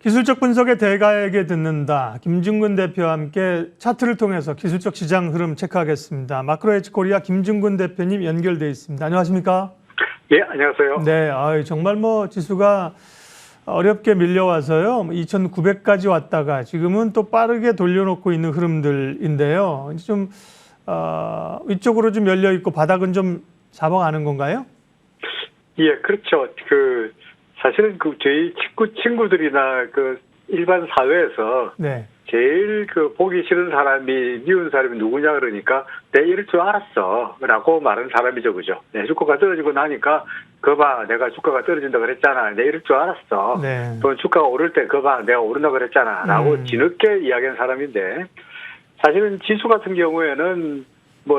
기술적 분석의 대가에게 듣는다. 김중근 대표와 함께 차트를 통해서 기술적 시장 흐름 체크하겠습니다. 마크로에지코리아 김중근 대표님 연결돼 있습니다. 안녕하십니까? 예, 안녕하세요. 네, 정말 지수가 어렵게 밀려와서요. 2,900까지 왔다가 지금은 또 빠르게 돌려놓고 있는 흐름들인데요. 이제 좀 위쪽으로 좀 열려 있고 바닥은 좀 잡아가는 건가요? 예, 그렇죠. 사실은 저희 친구들이나 일반 사회에서 네. 제일 보기 싫은 사람이, 미운 사람이 누구냐 그러니까, 내 이럴 줄 알았어. 라고 말하는 사람이죠. 그죠? 네, 주가가 떨어지고 나니까, 내가 주가가 떨어진다 그랬잖아. 내 이럴 줄 알았어. 네. 또 주가가 오를 때, 내가 오른다 그랬잖아. 라고 뒤늦게 이야기하는 사람인데, 사실은 지수 같은 경우에는,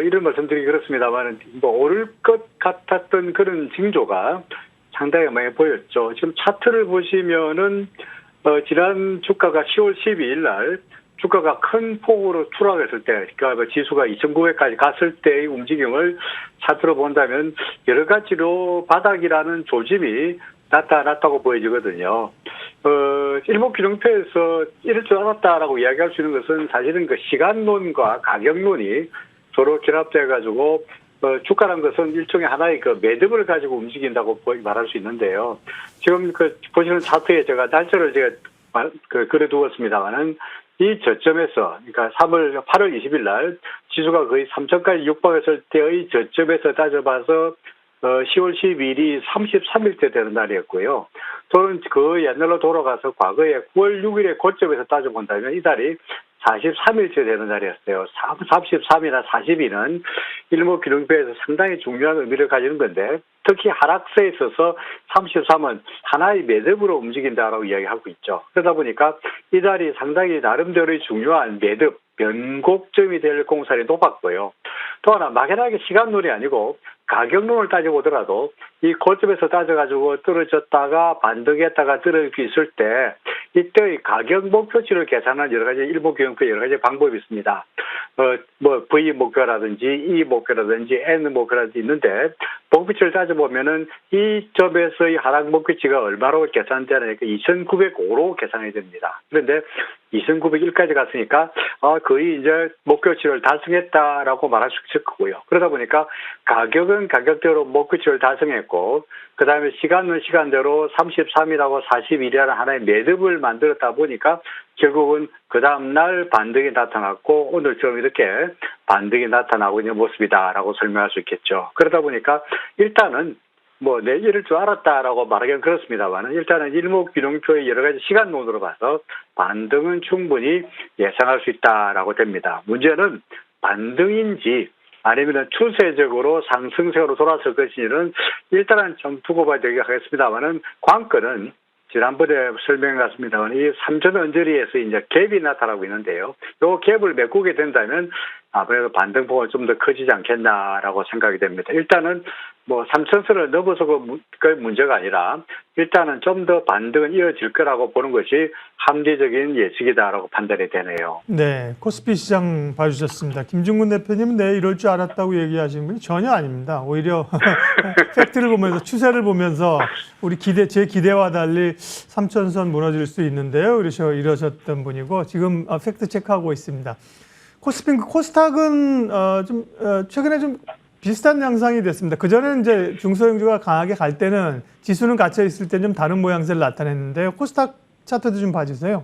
이런 말씀드리기 그렇습니다만, 오를 것 같았던 그런 징조가 상당히 많이 보였죠. 지금 차트를 보시면은, 지난 주가가 10월 12일 날 주가가 큰 폭으로 추락했을 때, 그러니까 지수가 2,900까지 갔을 때의 움직임을 차트로 본다면 여러 가지로 바닥이라는 조짐이 나타났다고 보여지거든요. 일목균형표에서 이럴 줄 알았다라고 이야기할 수 있는 것은 사실은 시간론과 가격론이 서로 결합돼가지고 주가란 것은 일종의 하나의 매듭을 가지고 움직인다고 말할 수 있는데요. 지금 보시는 차트에 제가 날짜를 그려두었습니다만은 이 저점에서, 그러니까 8월 20일 날 지수가 거의 3천까지 육박했을 때의 저점에서 따져봐서 10월 12일이 33일째 되는 날이었고요. 또는 그 옛날로 돌아가서 과거에 9월 6일의 고점에서 따져본다면 이 달이 43일째 되는 날이었어요. 33이나 42는 일목균형표에서 상당히 중요한 의미를 가지는 건데, 특히 하락세에 있어서 33은 하나의 매듭으로 움직인다라고 이야기하고 있죠. 그러다 보니까 이 달이 상당히 나름대로의 중요한 매듭, 변곡점이 될 공산이 높았고요. 또 하나 막연하게 시간론이 아니고 가격론을 따져보더라도 이 고점에서 따져가지고 떨어졌다가 반등했다가 떨어지고 있을 때 이때의 가격 목표치를 계산하는 여러 가지 일목균형표 여러 가지 방법이 있습니다. V 목표라든지 E 목표라든지 N 목표라든지 있는데 목표치를 따져보면은 이 점에서의 하락 목표치가 얼마로 계산되느냐 2,905로 계산해야 됩니다. 그런데 2,901까지 갔으니까 거의 이제 목표치를 달성했다라고 말할 수 있을 거고요. 그러다 보니까 가격은 가격대로 목표치를 달성했고 그 다음에 시간은 시간대로 33이라고 41이라는 하나의 매듭을 만들었다 보니까 결국은 그 다음날 반등이 나타났고 오늘처럼 이렇게 반등이 나타나고 있는 모습이다라고 설명할 수 있겠죠. 그러다 보니까 일단은 내 이럴 줄 알았다라고 말하기는 그렇습니다만 일단은 일목균형표의 여러 가지 시간론으로 봐서 반등은 충분히 예상할 수 있다라고 됩니다. 문제는 반등인지 아니면 추세적으로 상승세로 돌아설 것인지는 일단은 좀 두고 봐야 되겠습니다만은 관건은 지난번에 설명했습니다만 이 3천 언저리에서 이제 갭이 나타나고 있는데요. 이 갭을 메꾸게 된다면 아무래도 반등폭은 좀 더 커지지 않겠나라고 생각이 됩니다. 일단은 3천선을 넘어서 그 문제가 아니라 일단은 좀 더 반등은 이어질 거라고 보는 것이 합리적인 예측이다라고 판단이 되네요. 네, 코스피 시장 봐주셨습니다. 김중근 대표님은 이럴 줄 알았다고 얘기하시는 분이 전혀 아닙니다. 오히려 팩트를 보면서 추세를 보면서 제 기대와 달리 3천선 무너질 수 있는데요. 이러셨던 분이고 지금 팩트 체크하고 있습니다. 코스닥은 최근에 좀 비슷한 양상이 됐습니다. 그전에는 이제 중소형주가 강하게 갈 때는 지수는 갇혀 있을 때 좀 다른 모양새를 나타냈는데요. 코스닥 차트도 좀 봐주세요.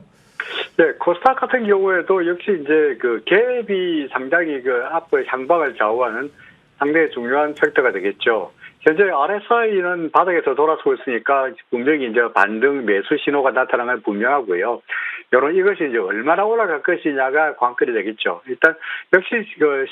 네, 코스닥 같은 경우에도 역시 이제 갭이 상당히 앞의 향방을 좌우하는 상당히 중요한 팩터가 되겠죠. 현재 RSI는 바닥에서 돌아서고 있으니까 분명히 이제 반등 매수 신호가 나타나는 건 분명하고요. 이것이 이제 얼마나 올라갈 것이냐가 관건이 되겠죠. 일단 역시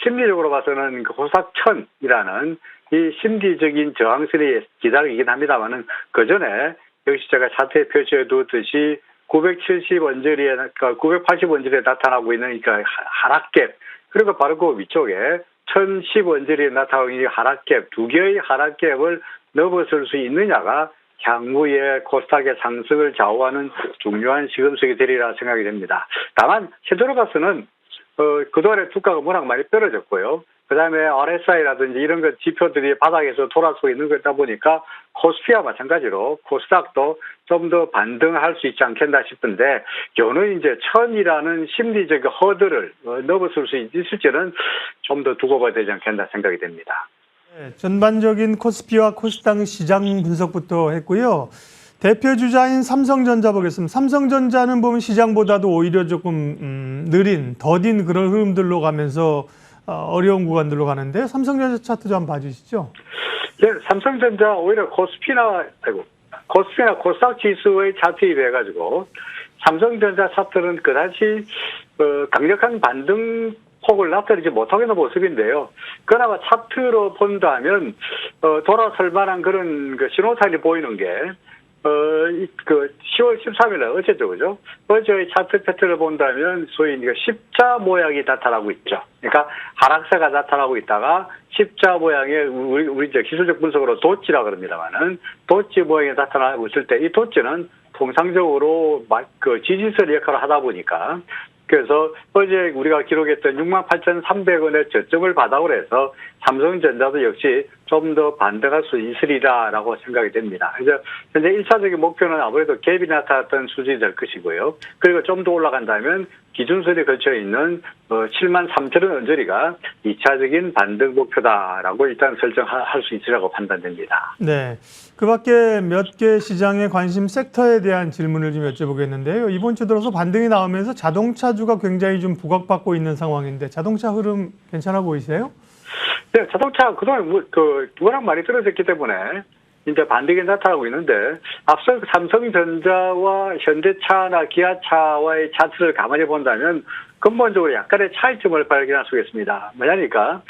심리적으로 봐서는 호삭 1000이라는 이 심리적인 저항선이 기다리긴 합니다만은 그 전에 역시 제가 차트에 표시해 두었듯이 970 언저리에, 980 언저리에 나타나고 있는 하락갭 그리고 바로 그 위쪽에 1010 언저리에 나타나고 있는 하락갭 두 개의 하락갭을 넘어설 수 있느냐가 향후의 코스닥의 상승을 좌우하는 중요한 시금석이 되리라 생각이 됩니다. 다만 현재로 봐서는 그동안에 주가가 워낙 많이 떨어졌고요. 그다음에 RSI라든지 이런 것 지표들이 바닥에서 돌아서고 있는 거다 보니까 코스피와 마찬가지로 코스닥도 좀 더 반등할 수 있지 않겠나 싶은데 요는 이제 1000이라는 심리적 허들을 넘어설 수 있을지는 좀 더 두고 봐야 되지 않겠나 생각이 됩니다. 네, 전반적인 코스피와 코스닥 시장 분석부터 했고요. 대표 주자인 삼성전자 보겠습니다. 삼성전자는 보면 시장보다도 오히려 조금 느린, 더딘 그런 흐름들로 가면서 어려운 구간들로 가는데 삼성전자 차트도 한번 봐주시죠. 네, 삼성전자 오히려 코스피나 코스닥 지수의 차트에 비해 가지고 삼성전자 차트는 그다지 강력한 반등 폭을 나타내지 못하고 있는 모습인데요. 그나마 차트로 본다면 돌아설 만한 그런 그 신호탄이 보이는 게 10월 13일 날 어제죠, 그죠? 어제의 차트 패턴을 본다면 소위 십자 모양이 나타나고 있죠. 그러니까 하락세가 나타나고 있다가 십자 모양의 우리 이제 기술적 분석으로 도치라 그럽니다만은 도치 모양이 나타나고 있을 때 이 도치는 통상적으로 그 지지선 역할을 하다 보니까 그래서 어제 우리가 기록했던 68,300원의 저점을 바닥으로 해서 삼성전자도 역시 좀 더 반등할 수 있으리라라고 생각이 됩니다. 그래서 현재 1차적인 목표는 아무래도 갭이 나타났던 수준이 될 것이고요. 그리고 좀 더 올라간다면 기준선에 걸쳐 있는 73,000원 언저리가 2차적인 반등 목표다라고 일단 설정할 수 있으라고 판단됩니다. 네, 그 밖에 몇 개 시장의 관심 섹터에 대한 질문을 좀 여쭤보겠는데요. 이번 주 들어서 반등이 나오면서 자동차주가 굉장히 좀 부각받고 있는 상황인데 자동차 흐름 괜찮아 보이세요? 네, 자동차 그동안 워낙 많이 떨어졌기 때문에 이제 반등이 나타나고 있는데 앞서 삼성전자와 현대차나 기아차와의 차트를 가만히 본다면 근본적으로 약간의 차이점을 발견할 수 있습니다. 뭐냐니까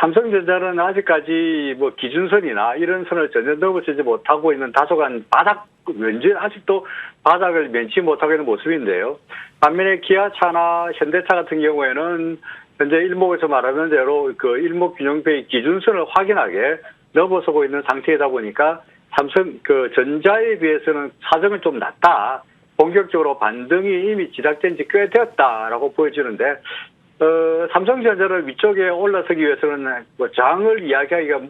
삼성전자는 아직까지 뭐 기준선이나 이런 선을 전혀 넘어서지 못하고 있는 다소간 왠지 아직도 바닥을 면치 못하고 있는 모습인데요. 반면에 기아차나 현대차 같은 경우에는 현재 일목에서 말하는 대로 그 일목균형표의 기준선을 확인하게 넘어서고 있는 상태이다 보니까 삼성 전자에 비해서는 사정은 좀 낮다. 본격적으로 반등이 이미 시작된 지 꽤 되었다라고 보여지는데 삼성전자를 위쪽에 올라서기 위해서는 뭐 장을 이야기하기가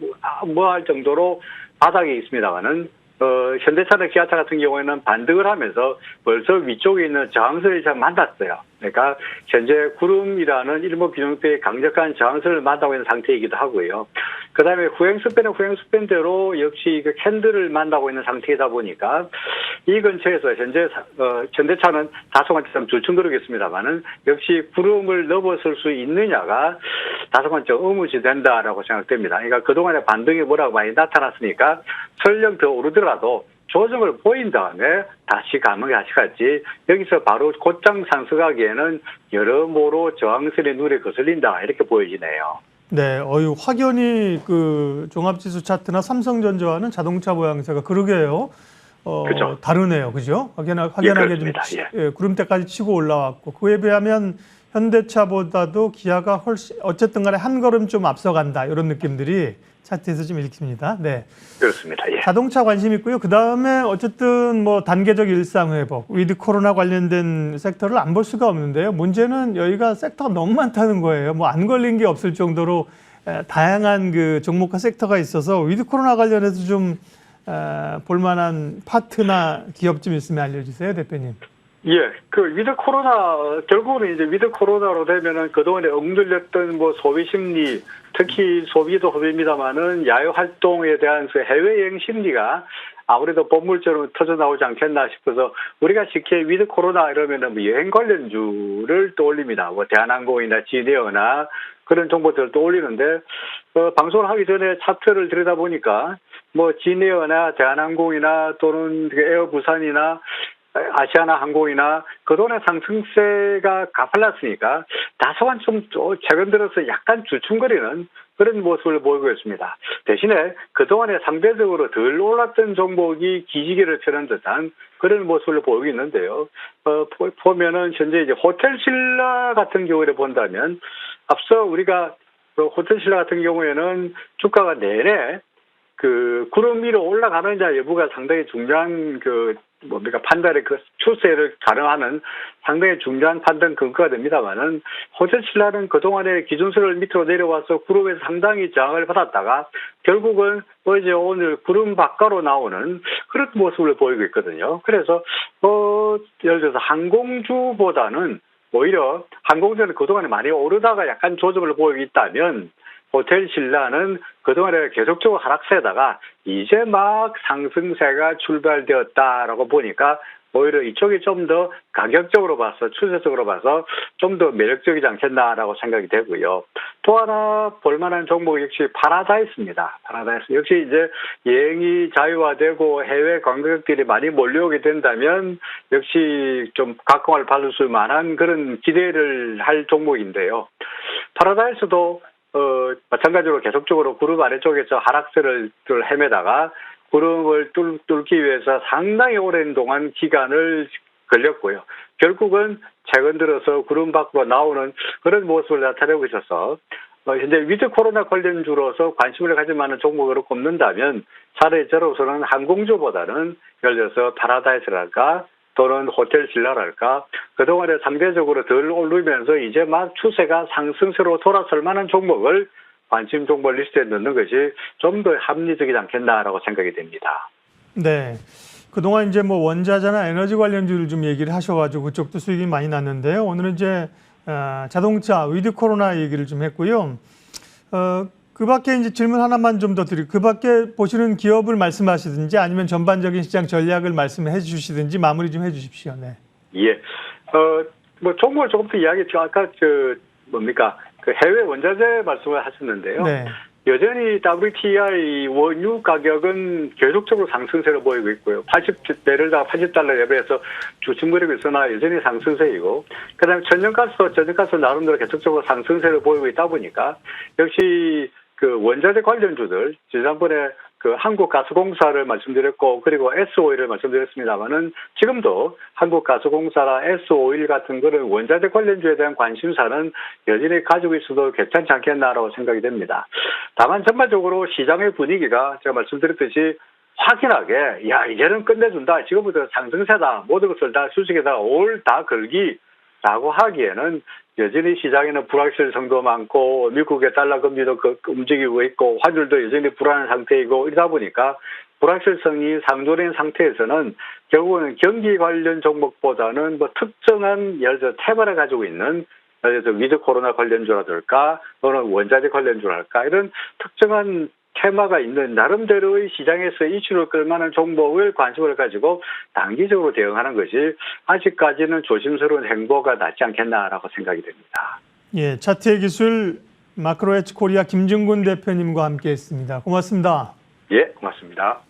뭐할 정도로 바닥에 있습니다만은 현대차나 기아차 같은 경우에는 반등을 하면서 벌써 위쪽에 있는 저항선을 잘 만났어요. 그러니까 현재 구름이라는 일목균형표의 강력한 저항선을 만나고 있는 상태이기도 하고요. 그다음에 후행스팬은 후행스팬대로 역시 그 캔들을 만나고 있는 상태이다 보니까 이 근처에서 현재 현대차는 다소간 좀 줄충들겠습니다만은 역시 구름을 넘어설 수 있느냐가 다소간 좀 의문시된다라고 생각됩니다. 그러니까 그동안의 반등이 뭐라고 많이 나타났으니까 설령 더 오르더라도 조정을 보인 다음에 다시 감흥이 하시겠지 여기서 바로 곧장 상승하기에는 여러모로 저항선의 눈에 거슬린다 이렇게 보여지네요. 네, 확연히 그 종합지수 차트나 삼성전자와는 자동차 모양새가 그러게요. 그죠. 다르네요, 그죠? 확연하게 좀 구름대까지 치고 올라왔고 그에 비하면 현대차보다도 기아가 훨씬 어쨌든 간에 한 걸음 좀 앞서간다 이런 느낌들이 차트에서 좀 읽힙니다. 네, 그렇습니다. 예. 자동차 관심 있고요. 그 다음에 어쨌든 뭐 단계적 일상 회복, 위드 코로나 관련된 섹터를 안 볼 수가 없는데요. 문제는 여기가 섹터가 너무 많다는 거예요. 뭐 안 걸린 게 없을 정도로 다양한 그 종목과 섹터가 있어서 위드 코로나 관련해서 좀 볼만한 파트나 기업 좀 있으면 알려주세요, 대표님. 예, 위드 코로나, 결국은 이제 위드 코로나로 되면은 그동안에 억눌렸던 뭐 소비 심리, 특히 소비도 소비입니다만은 야외 활동에 대한 해외여행 심리가 아무래도 본물처럼 터져 나오지 않겠나 싶어서 우리가 쉽게 위드 코로나 이러면은 뭐 여행 관련주를 떠올립니다. 뭐 대한항공이나 진에어나 그런 정보들을 떠올리는데, 방송을 하기 전에 차트를 들여다보니까 뭐 진에어나 대한항공이나 또는 에어부산이나 아시아나 항공이나 그동안의 상승세가 가팔랐으니까 다소간 좀 최근 들어서 약간 주춤거리는 그런 모습을 보이고 있습니다. 대신에 그동안에 상대적으로 덜 올랐던 종목이 기지개를 펴는 듯한 그런 모습을 보이고 있는데요. 보면은 현재 이제 호텔신라 같은 경우를 본다면 앞서 우리가 호텔신라 같은 경우에는 주가가 내내 구름 위로 올라가느냐 여부가 상당히 중요한 판단의 그 추세를 가늠하는 상당히 중요한 판단 근거가 됩니다만은 호텔 신라는 그동안의 기준선을 밑으로 내려와서 구름에서 상당히 저항을 받았다가 결국은 어제 오늘 구름 바깥으로 나오는 그런 모습을 보이고 있거든요. 그래서 예를 들어서 항공주보다는 오히려 항공주는 그동안에 많이 오르다가 약간 조정을 보이고 있다면 호텔 신라는 그동안에 계속적으로 하락세다가 이제 막 상승세가 출발되었다라고 보니까 오히려 이쪽이 좀 더 가격적으로 봐서 추세적으로 봐서 좀 더 매력적이지 않겠나라고 생각이 되고요. 또 하나 볼만한 종목 역시 파라다이스입니다. 파라다이스 역시 이제 여행이 자유화되고 해외 관광객들이 많이 몰려오게 된다면 역시 좀 각광을 받을 수 만한 그런 기대를 할 종목인데요. 파라다이스도 마찬가지로 계속적으로 구름 아래쪽에서 하락세를 헤매다가 구름을 뚫기 위해서 상당히 오랜 동안 기간을 걸렸고요. 결국은 최근 들어서 구름 밖으로 나오는 그런 모습을 나타내고 있어서 현재 위드 코로나 관련주로서 관심을 가질 만한 종목으로 꼽는다면 차라리 저로서는 항공주보다는 예를 들어서 파라다이스랄까 또는 호텔 신라랄까 그동안에 상대적으로 덜 오르면서 이제 막 추세가 상승세로 돌아설 만한 종목을 관심 종목 리스트에 넣는 것이 좀 더 합리적이지 않겠나라고 생각이 됩니다. 네. 그동안 이제 뭐 원자재나 에너지 관련주를 좀 얘기를 하셔가지고 그쪽도 수익이 많이 났는데요. 오늘은 이제 자동차 위드 코로나 얘기를 좀 했고요. 그 밖에 이제 질문 하나만 좀 더 드리고 그 밖에 보시는 기업을 말씀하시든지 아니면 전반적인 시장 전략을 말씀해 주시든지 마무리 좀 해 주십시오. 네. 예. 종목을 조금 더 이야기했죠. 아까 그 해외 원자재 말씀을 하셨는데요. 네. 여전히 WTI 원유 가격은 계속적으로 상승세를 보이고 있고요. 80달러 레벨에서 주춤거리고 있으나 여전히 상승세이고, 그다음에 천연가스 나름대로 계속적으로 상승세를 보이고 있다 보니까 역시 그 원자재 관련주들 지난번에 그 한국가스공사를 말씀드렸고 그리고 S오일을 말씀드렸습니다만은 지금도 한국가스공사나 S오일 같은 거는 원자재 관련주에 대한 관심사는 여전히 가지고 있어도 괜찮지 않겠나라고 생각이 됩니다. 다만 전반적으로 시장의 분위기가 제가 말씀드렸듯이 확연하게 이제는 끝내준다. 지금부터 상승세다. 모든 것을 다 수직에다 올 다 걸기라고 하기에는 여전히 시장에는 불확실성도 많고 미국의 달러 금리도 움직이고 있고 환율도 여전히 불안한 상태이고 이러다 보니까 불확실성이 상존된 상태에서는 결국은 경기 관련 종목보다는 특정한 예를 들어 테마를 가지고 있는 예를 들어 위드 코로나 관련주라든가 또는 원자재 관련주랄까 이런 특정한 테마가 있는 나름대로의 시장에서 이슈를 끌만한 종목을 관심을 가지고 단기적으로 대응하는 것이 아직까지는 조심스러운 행보가 낫지 않겠나라고 생각이 됩니다. 예, 차트의 기술 마크로헤지 코리아 김증군 대표님과 함께했습니다. 고맙습니다. 예, 고맙습니다.